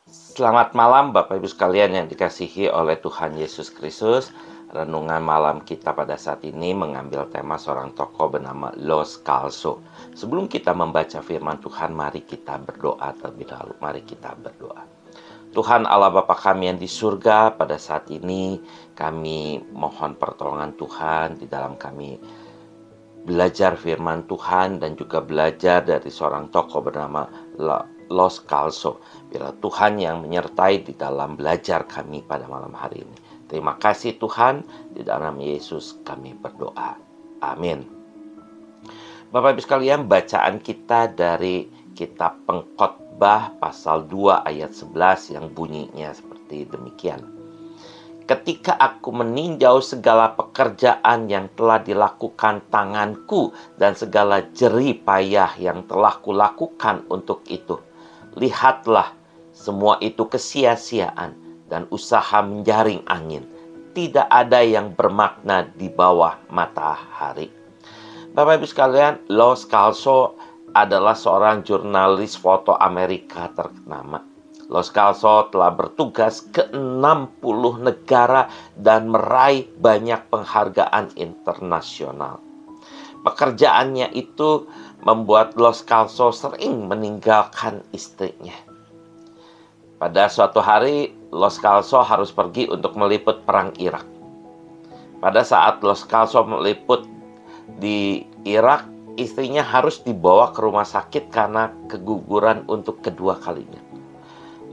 Selamat malam Bapak Ibu sekalian yang dikasihi oleh Tuhan Yesus Kristus. Renungan malam kita pada saat ini mengambil tema seorang tokoh bernama Lo Scalzo. Sebelum kita membaca firman Tuhan, mari kita berdoa terlebih dahulu. Mari kita berdoa. Tuhan Allah Bapa kami yang di surga, pada saat ini kami mohon pertolongan Tuhan di dalam kami belajar firman Tuhan dan juga belajar dari seorang tokoh bernama Lo Scalzo. Biarlah Tuhan yang menyertai di dalam belajar kami pada malam hari ini. Terima kasih Tuhan, di dalam Yesus kami berdoa. Amin. Bapak Ibu sekalian, bacaan kita dari kitab Pengkhotbah pasal 2 ayat 11 yang bunyinya seperti demikian. Ketika aku meninjau segala pekerjaan yang telah dilakukan tanganku dan segala jerih payah yang telah kulakukan untuk itu, lihatlah, semua itu kesia-siaan dan usaha menjaring angin. Tidak ada yang bermakna di bawah matahari. Bapak Ibu sekalian, Lo Scalzo adalah seorang jurnalis foto Amerika ternama. Lo Scalzo telah bertugas ke 60 negara dan meraih banyak penghargaan internasional. Pekerjaannya itu membuat Lo Scalzo sering meninggalkan istrinya. Pada suatu hari, Lo Scalzo harus pergi untuk meliput perang Irak. Pada saat Lo Scalzo meliput di Irak, istrinya harus dibawa ke rumah sakit karena keguguran untuk kedua kalinya.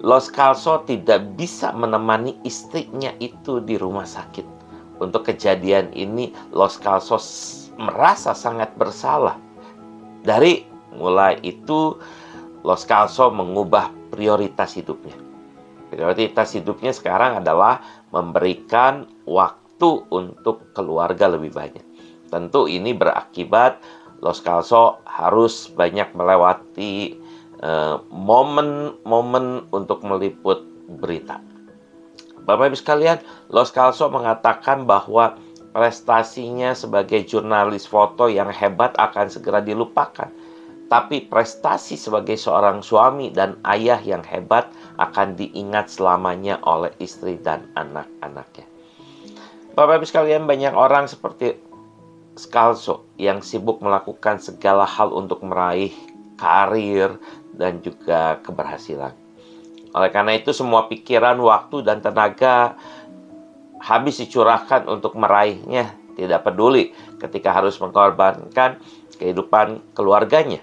Lo Scalzo tidak bisa menemani istrinya itu di rumah sakit. Untuk kejadian ini, Lo Scalzo merasa sangat bersalah. Dari mulai itu, Lo Scalzo mengubah prioritas hidupnya. Prioritas hidupnya sekarang adalah memberikan waktu untuk keluarga lebih banyak. Tentu ini berakibat Lo Scalzo harus banyak melewati momen-momen untuk meliput berita. Bapak Ibu sekalian, Lo Scalzo mengatakan bahwa prestasinya sebagai jurnalis foto yang hebat akan segera dilupakan. Tapi prestasi sebagai seorang suami dan ayah yang hebat akan diingat selamanya oleh istri dan anak-anaknya. Bapak Ibu sekalian, banyak orang seperti Scalzo yang sibuk melakukan segala hal untuk meraih karir dan juga keberhasilan. Oleh karena itu, semua pikiran, waktu, dan tenaga habis dicurahkan untuk meraihnya. Tidak peduli ketika harus mengorbankan kehidupan keluarganya.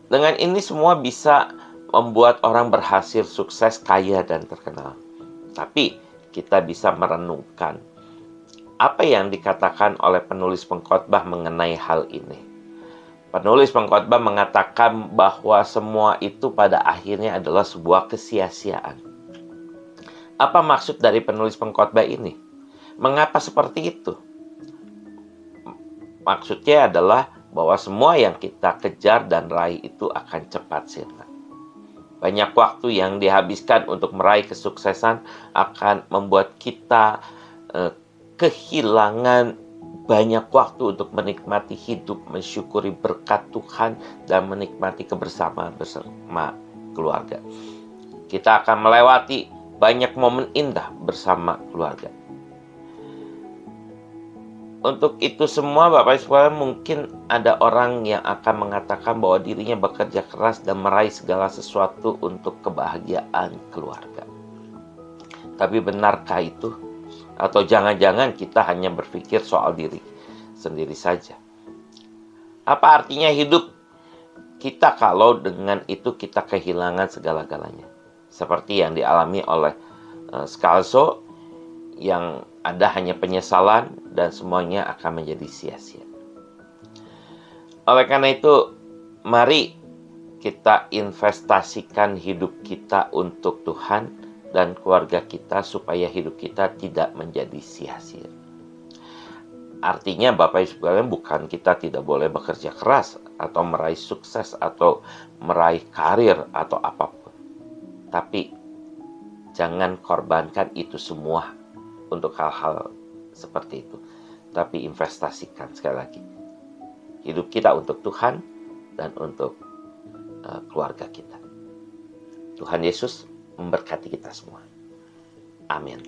Dengan ini semua bisa membuat orang berhasil, sukses, kaya, dan terkenal. Tapi kita bisa merenungkan apa yang dikatakan oleh penulis Pengkhotbah mengenai hal ini. Penulis Pengkhotbah mengatakan bahwa semua itu pada akhirnya adalah sebuah kesia-siaan. Apa maksud dari penulis Pengkhotbah ini? Mengapa seperti itu? Maksudnya adalah bahwa semua yang kita kejar dan raih itu akan cepat sirna. Banyak waktu yang dihabiskan untuk meraih kesuksesan akan membuat kita kehilangan banyak waktu untuk menikmati hidup, mensyukuri berkat Tuhan, dan menikmati kebersamaan bersama keluarga. Kita akan melewati banyak momen indah bersama keluarga. Untuk itu semua, Bapak Ibu sekalian, mungkin ada orang yang akan mengatakan bahwa dirinya bekerja keras dan meraih segala sesuatu untuk kebahagiaan keluarga. Tapi benarkah itu? Atau jangan-jangan kita hanya berpikir soal diri sendiri saja? Apa artinya hidup kita kalau dengan itu kita kehilangan segala-galanya? Seperti yang dialami oleh Scalzo, yang ada hanya penyesalan dan semuanya akan menjadi sia-sia. Oleh karena itu, mari kita investasikan hidup kita untuk Tuhan dan keluarga kita supaya hidup kita tidak menjadi sia-sia. Artinya Bapak Ibu sekalian, bukan kita tidak boleh bekerja keras atau meraih sukses atau meraih karir atau apapun. Tapi jangan korbankan itu semua untuk hal-hal seperti itu. Tapi investasikan sekali lagi hidup kita untuk Tuhan dan untuk keluarga kita. Tuhan Yesus memberkati kita semua. Amin.